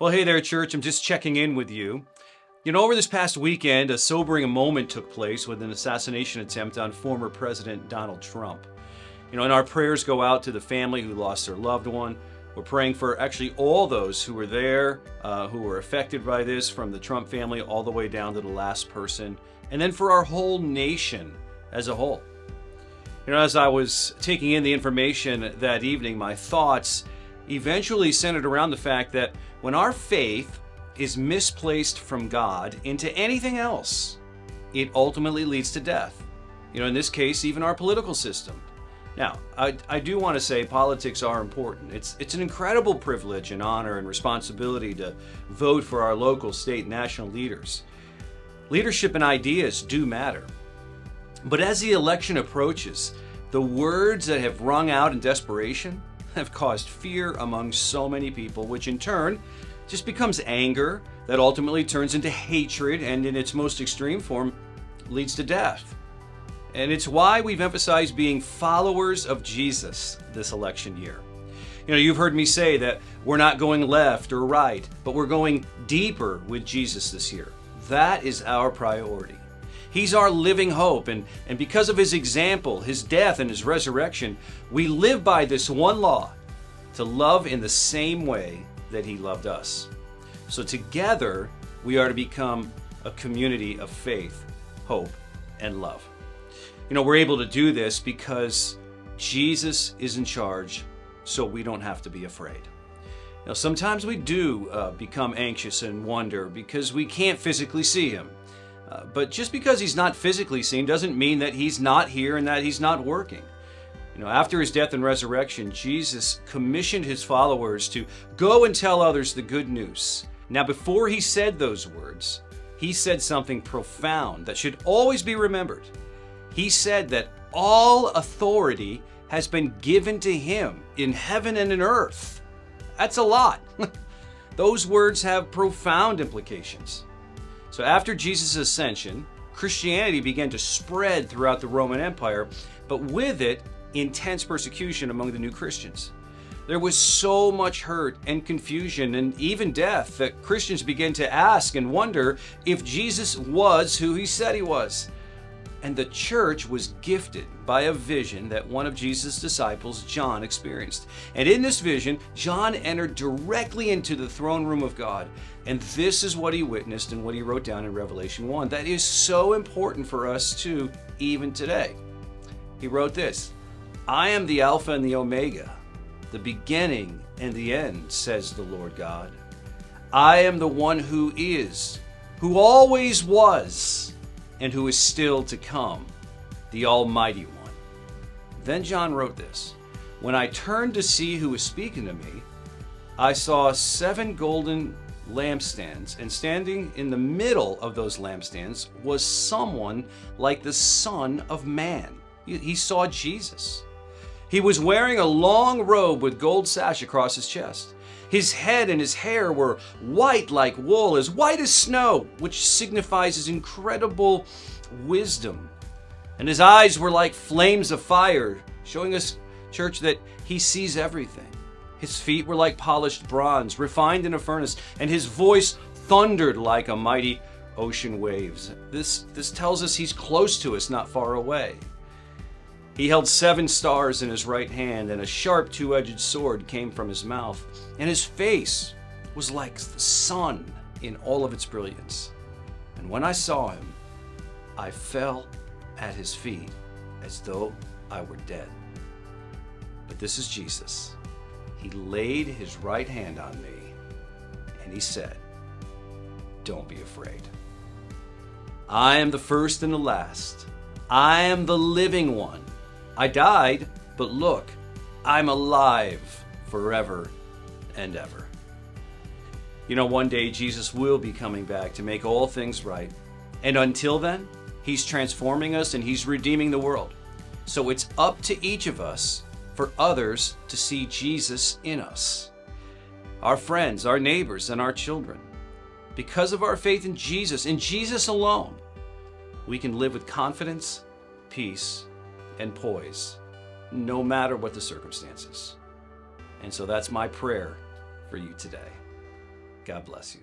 Well, hey there, church. I'm just checking in with you. Over this past weekend, a sobering moment took place with an assassination attempt on former President Donald Trump. And our prayers go out to the family who lost their loved one. We're praying for actually all those who were there, who were affected by this, from the Trump family all the way down to the last person, and then for our whole nation as a whole. As I was taking in the information that evening, my thoughts eventually centered around the fact that when our faith is misplaced from God into anything else, it ultimately leads to death. In this case, even our political system. Now, I do want to say politics are important. It's an incredible privilege and honor and responsibility to vote for our local, state, and national leaders. Leadership and ideas do matter. But as the election approaches, the words that have rung out in desperation have caused fear among so many people, which in turn just becomes anger that ultimately turns into hatred and in its most extreme form leads to death. And it's why we've emphasized being followers of Jesus this election year. You've heard me say that we're not going left or right, but we're going deeper with Jesus this year. That is our priority. He's our living hope, and because of his example, his death, and his resurrection, we live by this one law: to love in the same way that he loved us. So together, we are to become a community of faith, hope, and love. We're able to do this because Jesus is in charge, so we don't have to be afraid. Sometimes we do become anxious and wonder because we can't physically see him. But just because he's not physically seen doesn't mean that he's not here and that he's not working. After his death and resurrection, Jesus commissioned his followers to go and tell others the good news. Now, before he said those words, he said something profound that should always be remembered. He said that all authority has been given to him in heaven and in earth. That's a lot. Those words have profound implications. So after Jesus' ascension, Christianity began to spread throughout the Roman Empire, but with it, intense persecution among the new Christians. There was so much hurt and confusion and even death that Christians began to ask and wonder if Jesus was who he said he was. And the church was gifted by a vision that one of Jesus' disciples, John, experienced. And in this vision, John entered directly into the throne room of God. And this is what he witnessed and what he wrote down in Revelation 1. That is so important for us too, even today. He wrote this: "I am the Alpha and the Omega, the beginning and the end, says the Lord God. I am the one who is, who always was, and who is still to come, the Almighty One." Then John wrote this: "When I turned to see who was speaking to me, I saw 7 golden lampstands, and standing in the middle of those lampstands was someone like the Son of Man." He saw Jesus. He was wearing a long robe with gold sash across his chest. His head and his hair were white like wool, as white as snow, which signifies his incredible wisdom. And his eyes were like flames of fire, showing us, church, that he sees everything. His feet were like polished bronze, refined in a furnace, and his voice thundered like a mighty ocean waves. This tells us he's close to us, not far away. He held 7 stars in his right hand, and a sharp 2-edged sword came from his mouth. And his face was like the sun in all of its brilliance. And when I saw him, I fell at his feet as though I were dead. But this is Jesus. He laid his right hand on me, and he said, "Don't be afraid. I am the first and the last. I am the living one. I died, but look, I'm alive forever and ever." One day Jesus will be coming back to make all things right. And until then, he's transforming us and he's redeeming the world. So it's up to each of us for others to see Jesus in us, our friends, our neighbors, and our children. Because of our faith in Jesus alone, we can live with confidence, peace, and poise, no matter what the circumstances. And so that's my prayer for you today. God bless you.